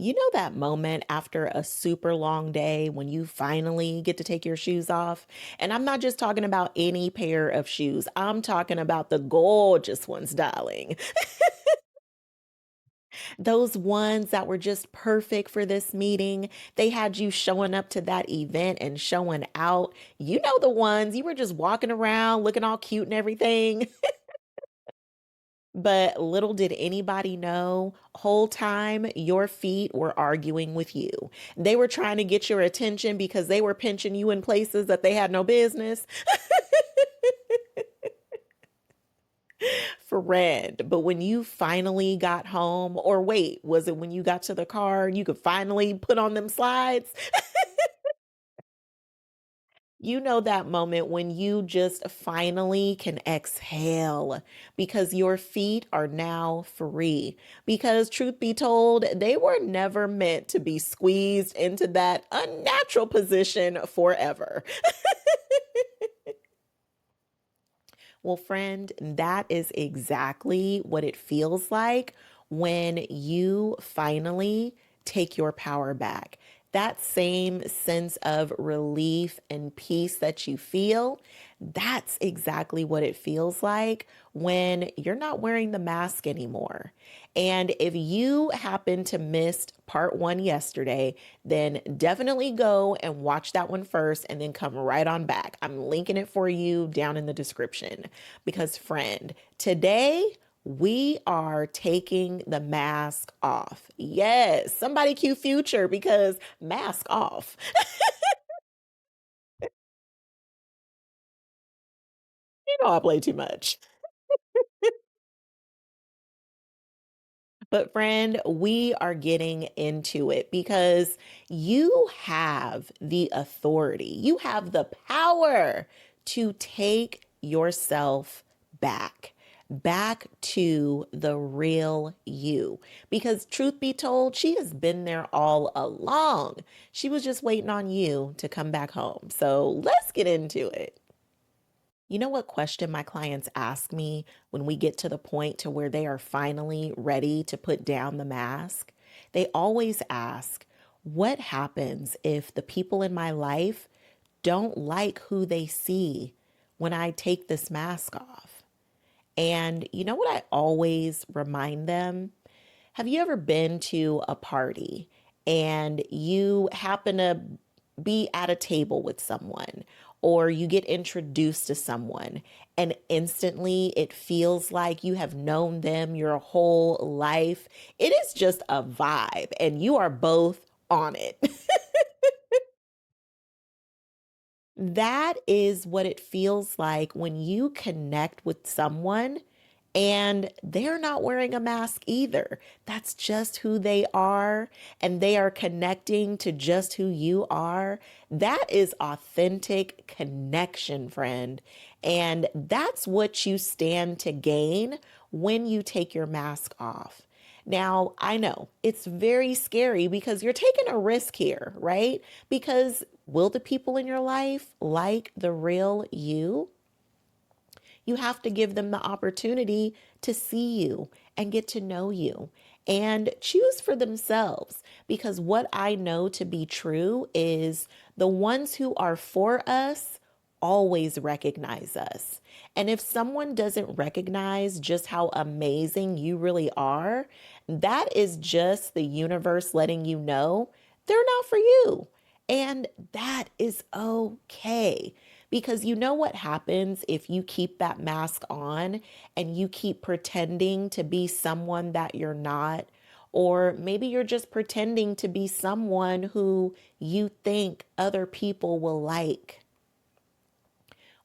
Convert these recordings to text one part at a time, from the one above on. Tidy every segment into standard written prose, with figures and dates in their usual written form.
You know that moment after a super long day when you finally get to take your shoes off? And I'm not just talking about any pair of shoes, I'm talking about the gorgeous ones, darling. Those ones that were just perfect for this meeting. They had you showing up to that event and showing out. You know, the ones you were just walking around looking all cute and everything. But little did anybody know, whole time your feet were arguing with you. They were trying to get your attention because they were pinching you in places that they had no business. Friend. But when you finally got home, or wait, was it when you got to the car and you could finally put on them slides? You know that moment when you just finally can exhale because your feet are now free. Because, truth be told, they were never meant to be squeezed into that unnatural position forever. Well, friend, that is exactly what it feels like when you finally take your power back. That same sense of relief and peace that you feel, that's exactly what it feels like when you're not wearing the mask anymore. And if you happen to miss part one yesterday, then definitely go and watch that one first and then come right on back. I'm linking it for you down in the description. Because, friend, today we are taking the mask off. Yes, somebody cue future because mask off. You know, I play too much. But, friend, we are getting into it because you have the authority, you have the power to take yourself back. Back to the real you. Because, truth be told, she has been there all along. She was just waiting on you to come back home. So let's get into it. You know what question my clients ask me when we get to the point to where they are finally ready to put down the mask? They always ask, what happens if the people in my life don't like who they see when I take this mask off? And you know what I always remind them? Have you ever been to a party and you happen to be at a table with someone or you get introduced to someone and instantly it feels like you have known them your whole life? It is just a vibe and you are both on it. That is what it feels like when you connect with someone and they're not wearing a mask either. That's just who they are, and they are connecting to just who you are. That is authentic connection, friend. And that's what you stand to gain when you take your mask off. Now, I know it's very scary because you're taking a risk here, right? Because will the people in your life like the real you? You have to give them the opportunity to see you and get to know you and choose for themselves. Because what I know to be true is the ones who are for us always recognize us. And if someone doesn't recognize just how amazing you really are, that is just the universe letting you know they're not for you. And that is okay. Because you know what happens if you keep that mask on and you keep pretending to be someone that you're not? Or maybe you're just pretending to be someone who you think other people will like.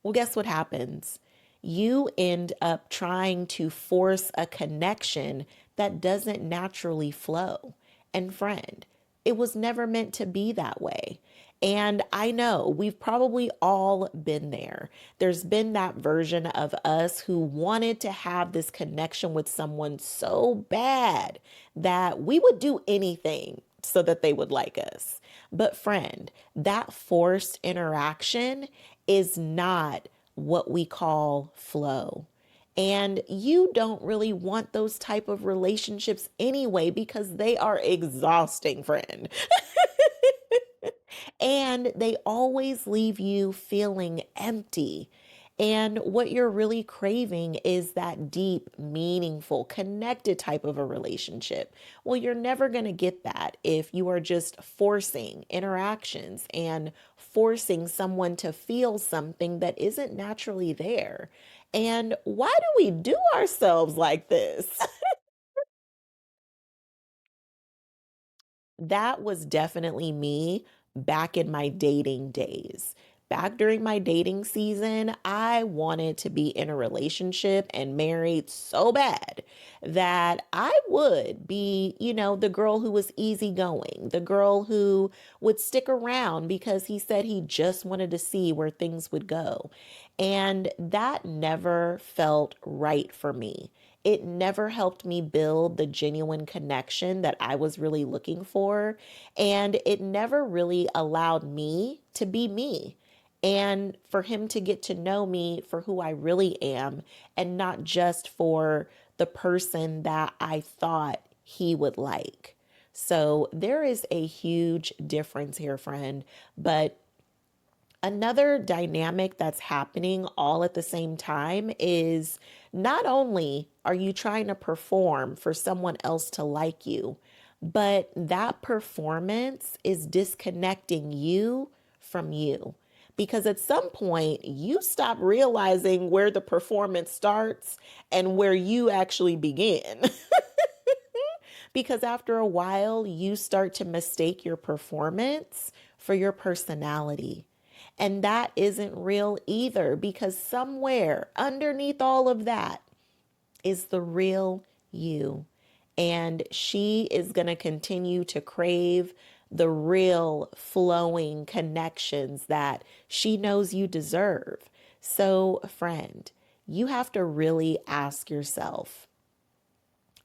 Well, guess what happens? You end up trying to force a connection that doesn't naturally flow. And friend, it was never meant to be that way. And I know we've probably all been there. There's been that version of us who wanted to have this connection with someone so bad that we would do anything so that they would like us. But, friend, that forced interaction is not what we call flow. And you don't really want those type of relationships anyway because they are exhausting, friend. And they always leave you feeling empty. And what you're really craving is that deep, meaningful, connected type of a relationship. Well, you're never going to get that if you are just forcing interactions and forcing someone to feel something that isn't naturally there. And why do we do ourselves like this? That was definitely me back in my dating days. Back during my dating season, I wanted to be in a relationship and married so bad that I would be, the girl who was easygoing, the girl who would stick around because he said he just wanted to see where things would go. And that never felt right for me. It never helped me build the genuine connection that I was really looking for. And it never really allowed me to be me and for him to get to know me for who I really am and not just for the person that I thought he would like. So there is a huge difference here, friend. But another dynamic that's happening all at the same time is not only are you trying to perform for someone else to like you, but that performance is disconnecting you from you. Because at some point, you stop realizing where the performance starts and where you actually begin. Because after a while, you start to mistake your performance for your personality. And that isn't real either, because somewhere underneath all of that is the real you. And she is going to continue to crave the real flowing connections that she knows you deserve. So, friend, you have to really ask yourself,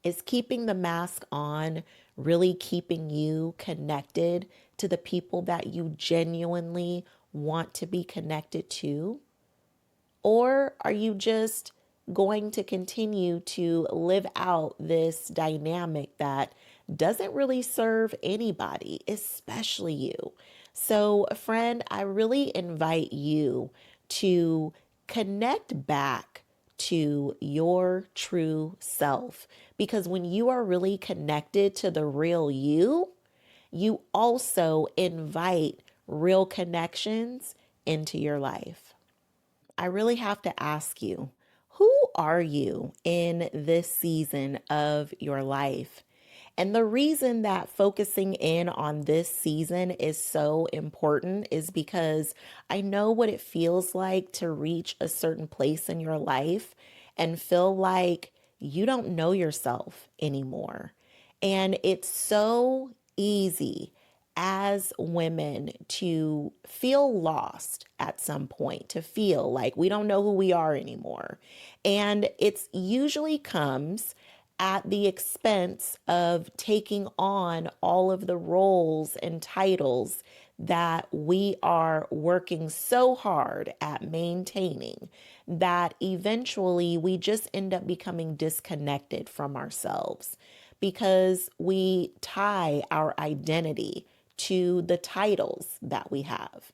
is keeping the mask on really keeping you connected to the people that you genuinely want to be connected to? Or are you just going to continue to live out this dynamic that doesn't really serve anybody, especially you? So, friend, I really invite you to connect back to your true self because when you are really connected to the real you, you also invite real connections into your life. I really have to ask you, who are you in this season of your life? And the reason that focusing in on this season is so important is because I know what it feels like to reach a certain place in your life and feel like you don't know yourself anymore. And it's so easy as women to feel lost at some point, to feel like we don't know who we are anymore. And it's usually comes at the expense of taking on all of the roles and titles that we are working so hard at maintaining that eventually we just end up becoming disconnected from ourselves because we tie our identity to the titles that we have.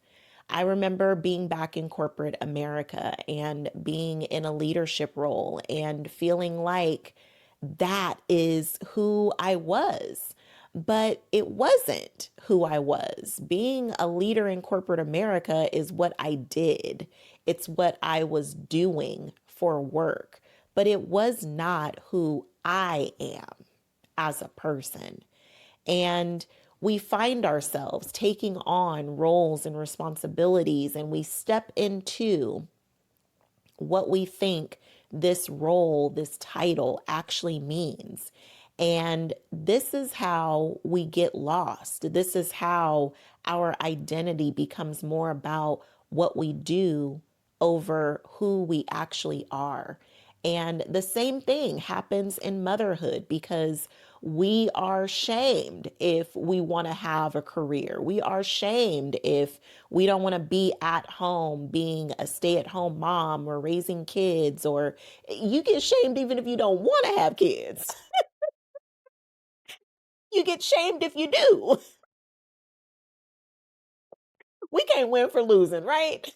I remember being back in corporate America and being in a leadership role and feeling like that is who I was. But it wasn't who I was. Being a leader in corporate America is what I did, it's what I was doing for work, but it was not who I am as a person. And we find ourselves taking on roles and responsibilities, and we step into what we think this role, this title actually means. And this is how we get lost. This is how our identity becomes more about what we do over who we actually are. And the same thing happens in motherhood because we are shamed if we want to have a career. We are shamed if we don't want to be at home being a stay at home mom or raising kids, or you get shamed even if you don't want to have kids. You get shamed if you do. We can't win for losing, right?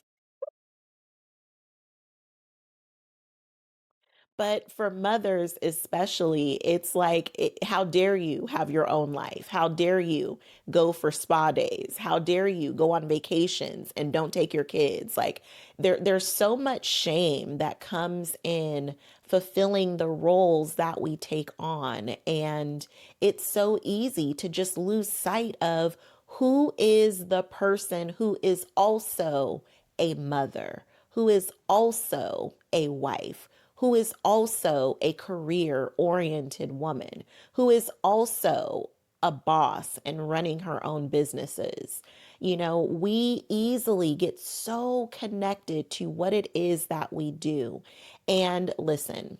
But for mothers, especially, it's like, how dare you have your own life? How dare you go for spa days? How dare you go on vacations and don't take your kids? Like, there's so much shame that comes in fulfilling the roles that we take on. And it's so easy to just lose sight of who is the person who is also a mother, who is also a wife, who is also a career oriented woman, who is also a boss and running her own businesses. You know, we easily get so connected to what it is that we do. And listen,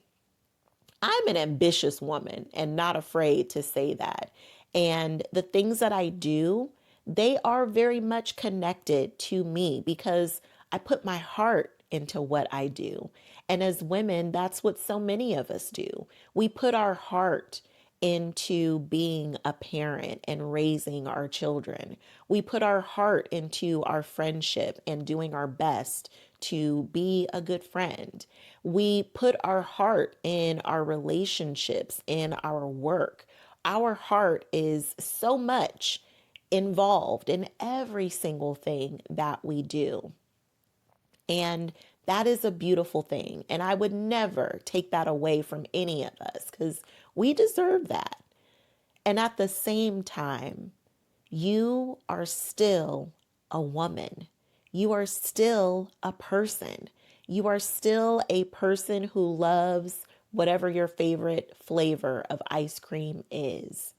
I'm an ambitious woman and not afraid to say that. And the things that I do, they are very much connected to me because I put my heart into what I do. And as women, that's what so many of us do. We put our heart into being a parent and raising our children. We put our heart into our friendship and doing our best to be a good friend. We put our heart in our relationships, in our work. Our heart is so much involved in every single thing that we do. And that is a beautiful thing. And I would never take that away from any of us because we deserve that. And at the same time, you are still a woman. You are still a person. You are still a person who loves whatever your favorite flavor of ice cream is.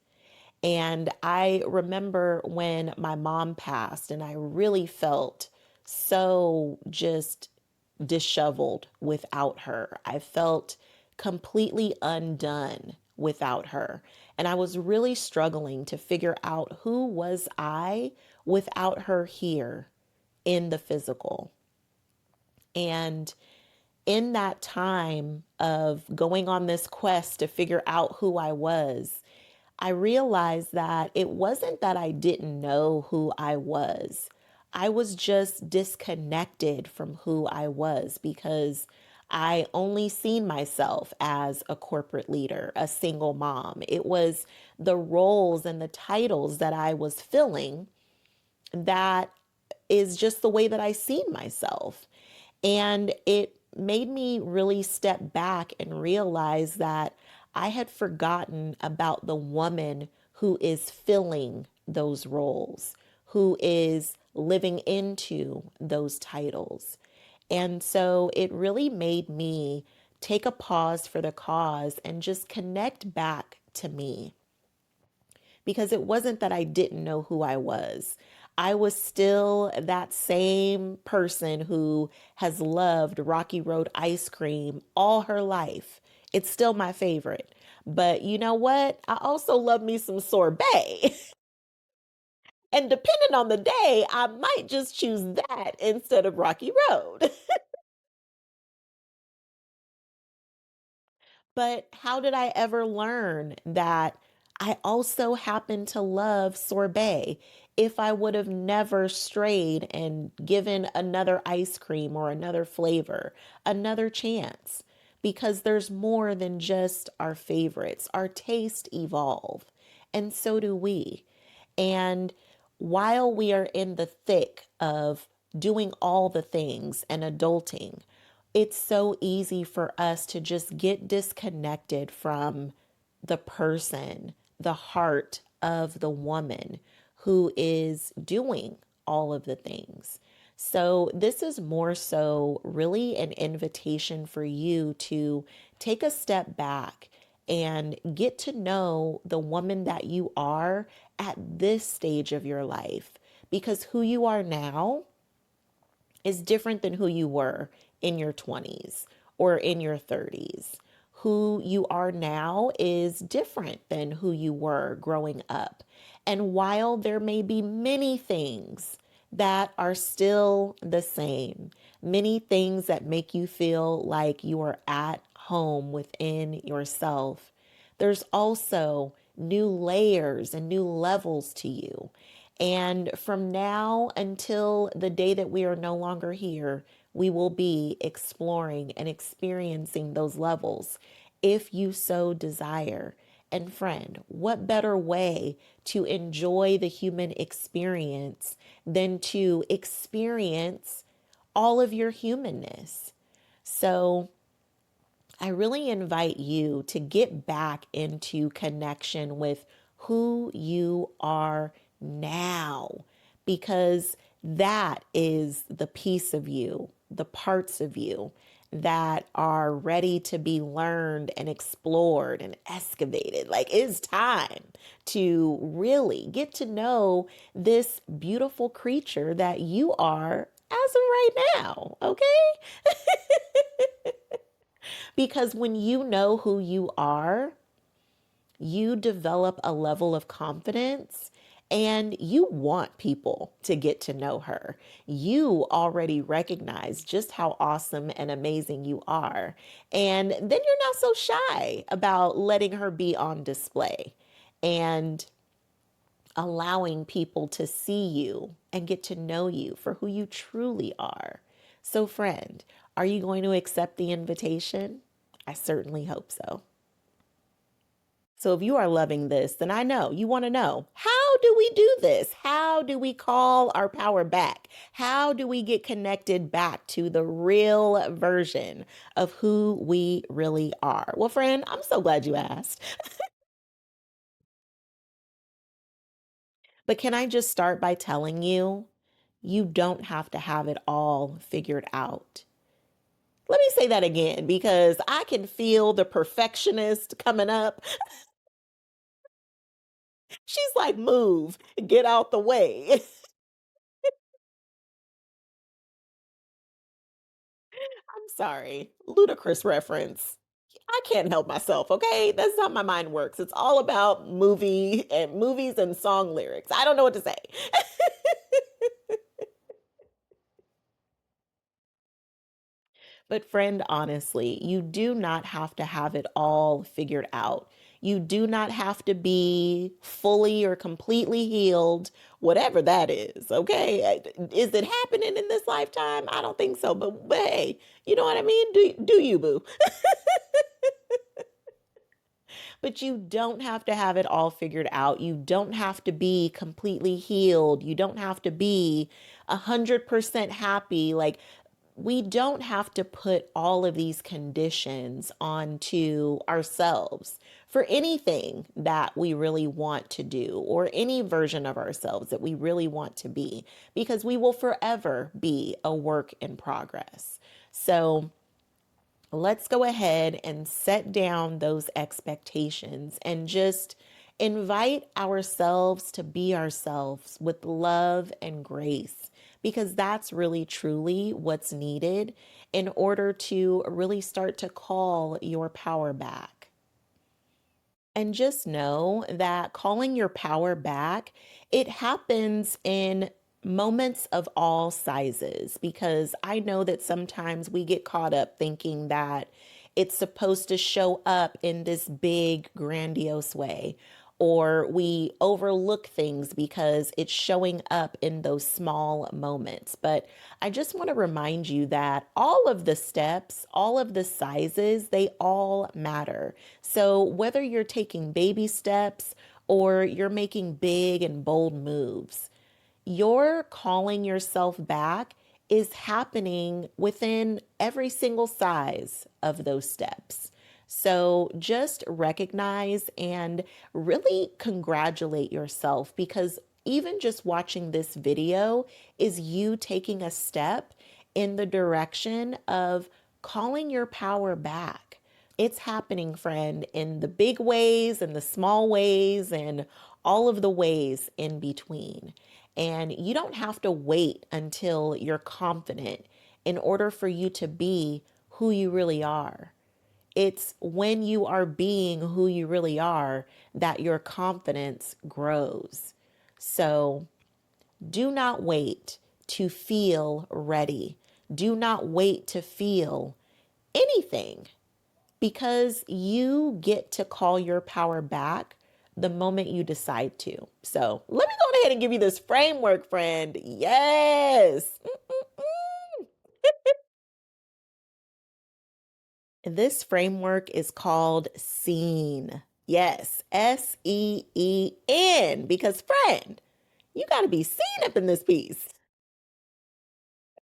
And I remember when my mom passed, and I really felt so just disheveled without her. I felt completely undone without her. And I was really struggling to figure out who was I without her here in the physical. And in that time of going on this quest to figure out who I was, I realized that it wasn't that I didn't know who I was. I was just disconnected from who I was because I only seen myself as a corporate leader, a single mom. It was the roles and the titles that I was filling that is just the way that I seen myself. And it made me really step back and realize that I had forgotten about the woman who is filling those roles, who is living into those titles. And so it really made me take a pause for the cause and just connect back to me because it wasn't that I didn't know who I was. I was still that same person who has loved Rocky Road ice cream all her life. It's still my favorite. But you know what? I also love me some sorbet. And depending on the day, I might just choose that instead of Rocky Road. But how did I ever learn that I also happen to love sorbet? If I would have never strayed and given another ice cream or another flavor another chance, because there's more than just our favorites. Our tastes evolve, and so do we. And while we are in the thick of doing all the things and adulting, it's so easy for us to just get disconnected from the person, the heart of the woman who is doing all of the things. So, this is more so really an invitation for you to take a step back and get to know the woman that you are at this stage of your life. Because who you are now is different than who you were in your 20s or in your 30s. Who you are now is different than who you were growing up. And while there may be many things that are still the same, many things that make you feel like you are at home within yourself, there's also new layers and new levels to you. And from now until the day that we are no longer here, we will be exploring and experiencing those levels if you so desire. And friend, what better way to enjoy the human experience than to experience all of your humanness? So, I really invite you to get back into connection with who you are now, because that is the piece of you, the parts of you that are ready to be learned and explored and excavated. Like it's time to really get to know this beautiful creature that you are as of right now, okay? Because when you know who you are, you develop a level of confidence and you want people to get to know her. You already recognize just how awesome and amazing you are. And then you're not so shy about letting her be on display and allowing people to see you and get to know you for who you truly are. So, friend, are you going to accept the invitation? I certainly hope so. So, if you are loving this, then I know you want to know, how do we do this? How do we call our power back? How do we get connected back to the real version of who we really are? Well, friend, I'm so glad you asked. But can I just start by telling you, you don't have to have it all figured out. Let me say that again because I can feel the perfectionist coming up. She's like, move, get out the way. I'm sorry, ludicrous reference. I can't help myself, okay? That's how my mind works. It's all about movies and song lyrics. I don't know what to say. But, friend, honestly, you do not have to have it all figured out. You do not have to be fully or completely healed, whatever that is, okay? Is it happening in this lifetime? I don't think so, but hey, you know what I mean? Do you, boo? But you don't have to have it all figured out. You don't have to be completely healed. You don't have to be 100% happy. Like, we don't have to put all of these conditions onto ourselves for anything that we really want to do or any version of ourselves that we really want to be, because we will forever be a work in progress. So, let's go ahead and set down those expectations and just invite ourselves to be ourselves with love and grace, because that's really truly what's needed in order to really start to call your power back. And just know that calling your power back, it happens in moments of all sizes, because I know that sometimes we get caught up thinking that it's supposed to show up in this big, grandiose way, or we overlook things because it's showing up in those small moments. But I just want to remind you that all of the steps, all of the sizes, they all matter. So whether you're taking baby steps or you're making big and bold moves, you're calling yourself back is happening within every single size of those steps. So just recognize and really congratulate yourself, because even just watching this video is you taking a step in the direction of calling your power back. It's happening, friend, in the big ways and the small ways and all of the ways in between. And you don't have to wait until you're confident in order for you to be who you really are. It's when you are being who you really are that your confidence grows. So do not wait to feel ready. Do not wait to feel anything because you get to call your power back the moment you decide to. So let me go ahead and give you this framework, friend. Yes. This framework is called SEEN. Yes, SEEN. Because, friend, you got to be seen up in this piece.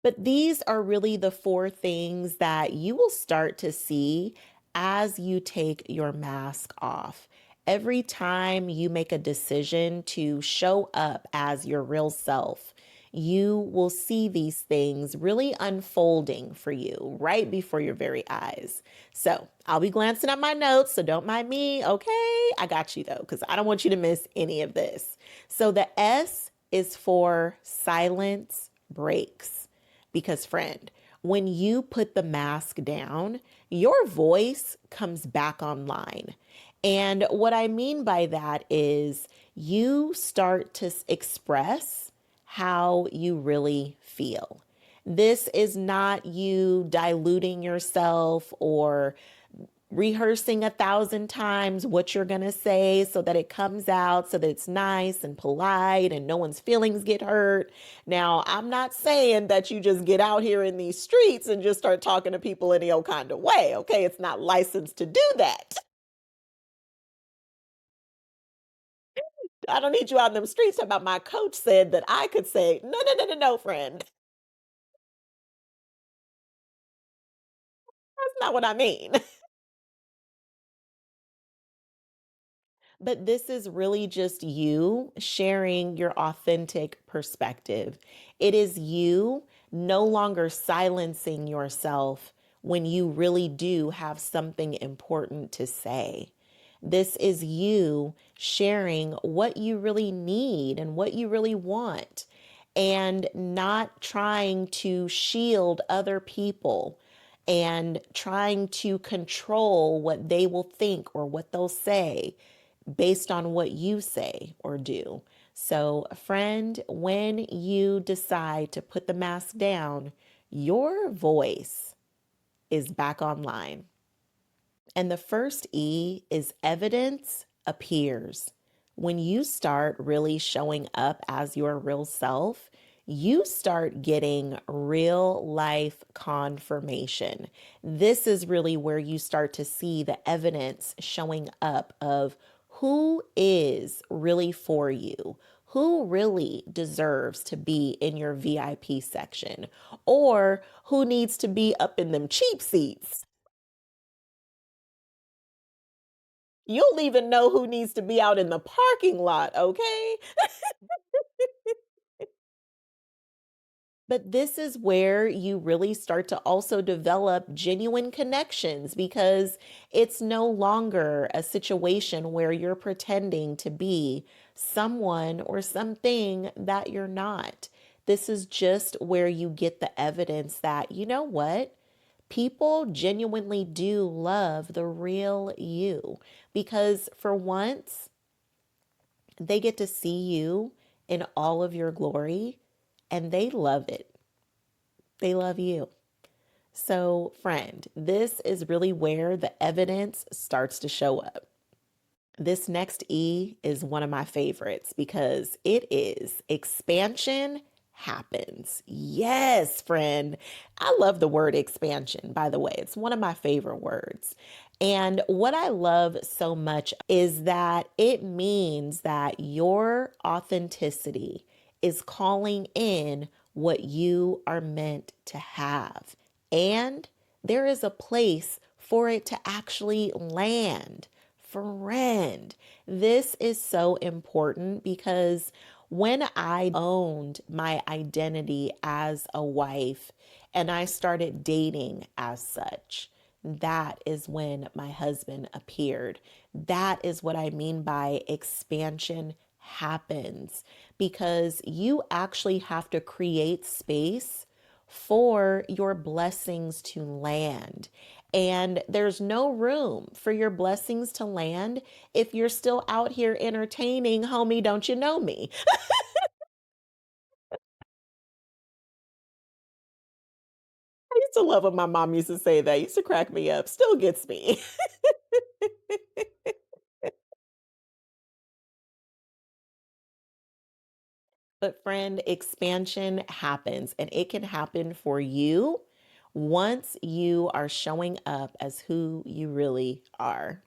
But these are really the four things that you will start to see as you take your mask off. Every time you make a decision to show up as your real self, you will see these things really unfolding for you right before your very eyes. So I'll be glancing at my notes, so don't mind me. Okay, I got you though, because I don't want you to miss any of this. So the S is for silence breaks. Because, friend, when you put the mask down, your voice comes back online. And what I mean by that is you start to express how you really feel. This is not you diluting yourself or rehearsing 1,000 times what you're going to say so that it comes out so that it's nice and polite and no one's feelings get hurt. Now, I'm not saying that you just get out here in these streets and just start talking to people any old kind of way. Okay, it's not licensed to do that. I don't need you out in them streets talking about my coach said that I could say, no, no, no, no, no, friend. That's not what I mean. But this is really just you sharing your authentic perspective. It is you no longer silencing yourself when you really do have something important to say. This is you sharing what you really need and what you really want, and not trying to shield other people and trying to control what they will think or what they'll say based on what you say or do. So, friend, when you decide to put the mask down, your voice is back online. And the first E is evidence appears. When you start really showing up as your real self, you start getting real life confirmation. This is really where you start to see the evidence showing up of who is really for you, who really deserves to be in your VIP section, or who needs to be up in them cheap seats. You'll even know who needs to be out in the parking lot, okay? But this is where you really start to also develop genuine connections because it's no longer a situation where you're pretending to be someone or something that you're not. This is just where you get the evidence that, you know what? People genuinely do love the real you because for once, they get to see you in all of your glory and they love it. They love you. So, friend, this is really where the evidence starts to show up. This next E is one of my favorites because it is expansion happens. Yes, friend. I love the word expansion, by the way. It's one of my favorite words. And what I love so much is that it means that your authenticity is calling in what you are meant to have. And there is a place for it to actually land. Friend, this is so important because when I owned my identity as a wife and I started dating as such, that is when my husband appeared. That is what I mean by expansion happens because you actually have to create space for your blessings to land. And there's no room for your blessings to land if you're still out here entertaining, homie, don't you know me? I used to love when my mom used to say that. It used to crack me up. Still gets me. But friend, expansion happens and it can happen for you once you are showing up as who you really are.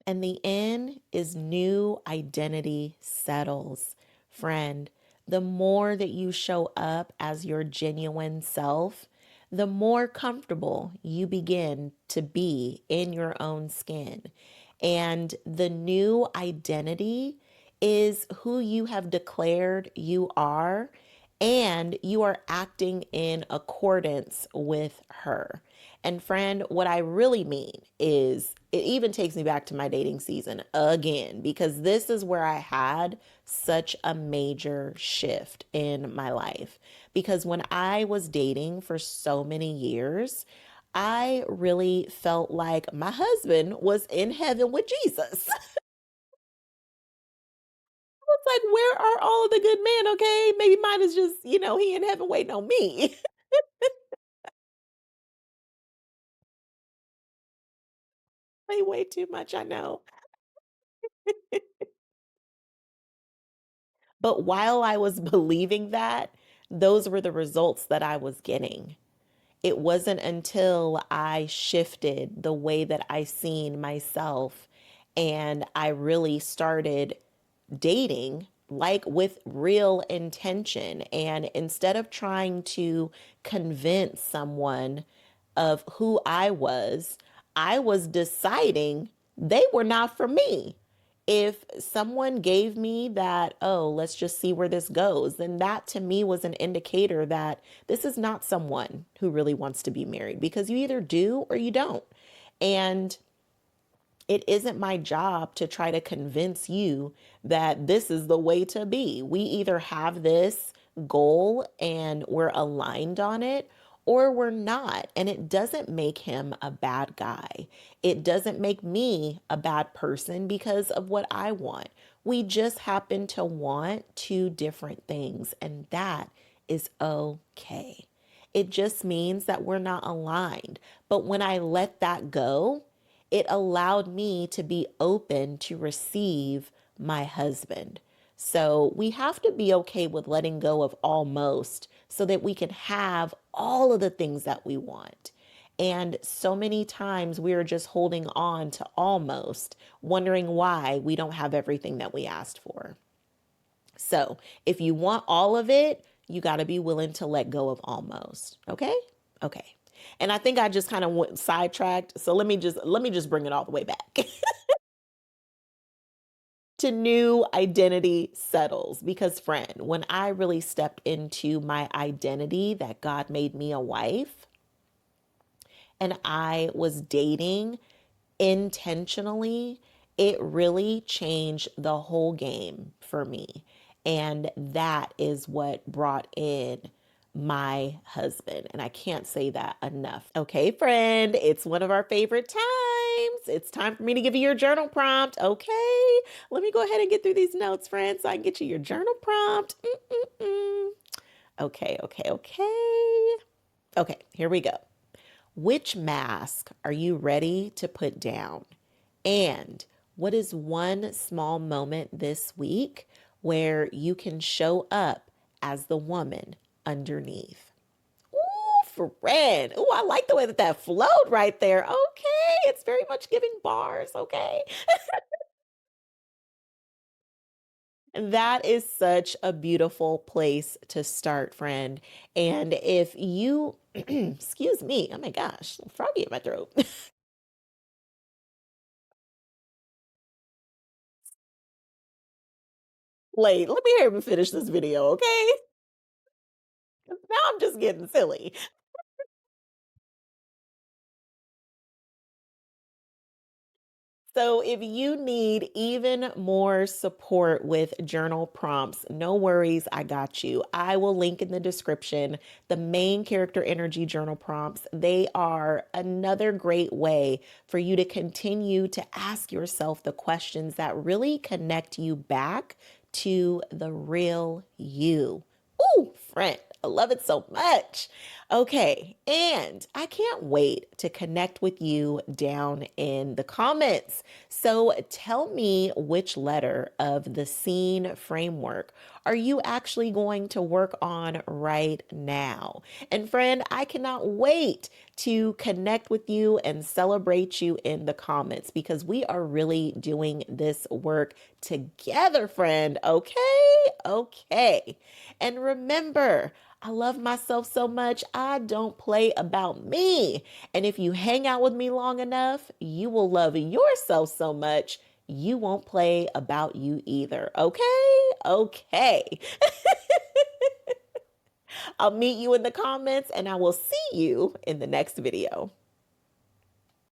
And the end is new identity settles. Friend, the more that you show up as your genuine self, the more comfortable you begin to be in your own skin. And the new identity is who you have declared you are, and you are acting in accordance with her. And friend, what I really mean is it even takes me back to my dating season again, because this is where I had such a major shift in my life. Because when I was dating for so many years, I really felt like my husband was in heaven with Jesus. It's like, where are all of the good men? Okay, maybe mine is just, he in heaven waiting on me. Way too much, I know. But while I was believing that, those were the results that I was getting. It wasn't until I shifted the way that I seen myself and I really started dating like with real intention. And instead of trying to convince someone of who I was deciding they were not for me. If someone gave me that, oh, let's just see where this goes, then that to me was an indicator that this is not someone who really wants to be married because you either do or you don't. And it isn't my job to try to convince you that this is the way to be. We either have this goal and we're aligned on it, or we're not. And it doesn't make him a bad guy. It doesn't make me a bad person because of what I want. We just happen to want two different things, and that is okay. It just means that we're not aligned. But when I let that go, it allowed me to be open to receive my husband. So we have to be okay with letting go of almost so that we can have all of the things that we want. And so many times we are just holding on to almost, wondering why we don't have everything that we asked for. So if you want all of it, you got to be willing to let go of almost. Okay? Okay. And I think I just kind of went sidetracked. So let me just bring it all the way back to new identity settles. Because friend, when I really stepped into my identity that God made me a wife and I was dating intentionally, it really changed the whole game for me. And that is what brought in my husband. And I can't say that enough. Okay, friend, it's one of our favorite times. It's time for me to give you your journal prompt. Okay, let me go ahead and get through these notes, friend, so I can get you your journal prompt. Okay, okay, okay. Okay, here we go. Which mask are you ready to put down? And what is one small moment this week where you can show up as the woman underneath? Ooh, friend. Ooh, I like the way that that flowed right there. Okay, it's very much giving bars. Okay. That is such a beautiful place to start, friend. And if you, excuse me, oh my gosh, froggy in my throat. Let me hear me finish this video, okay? Now I'm just getting silly. So, if you need even more support with journal prompts, no worries, I got you. I will link in the description the main character energy journal prompts. They are another great way for you to continue to ask yourself the questions that really connect you back to the real you. Ooh, friend, I love it so much. Okay, and I can't wait to connect with you down in the comments. So tell me which letter of the scene framework are you actually going to work on right now? And friend, I cannot wait to connect with you and celebrate you in the comments because we are really doing this work together, friend. Okay? Okay. And remember, I love myself so much, I don't play about me. And if you hang out with me long enough, you will love yourself so much, you won't play about you either. Okay? Okay. I'll meet you in the comments and I will see you in the next video.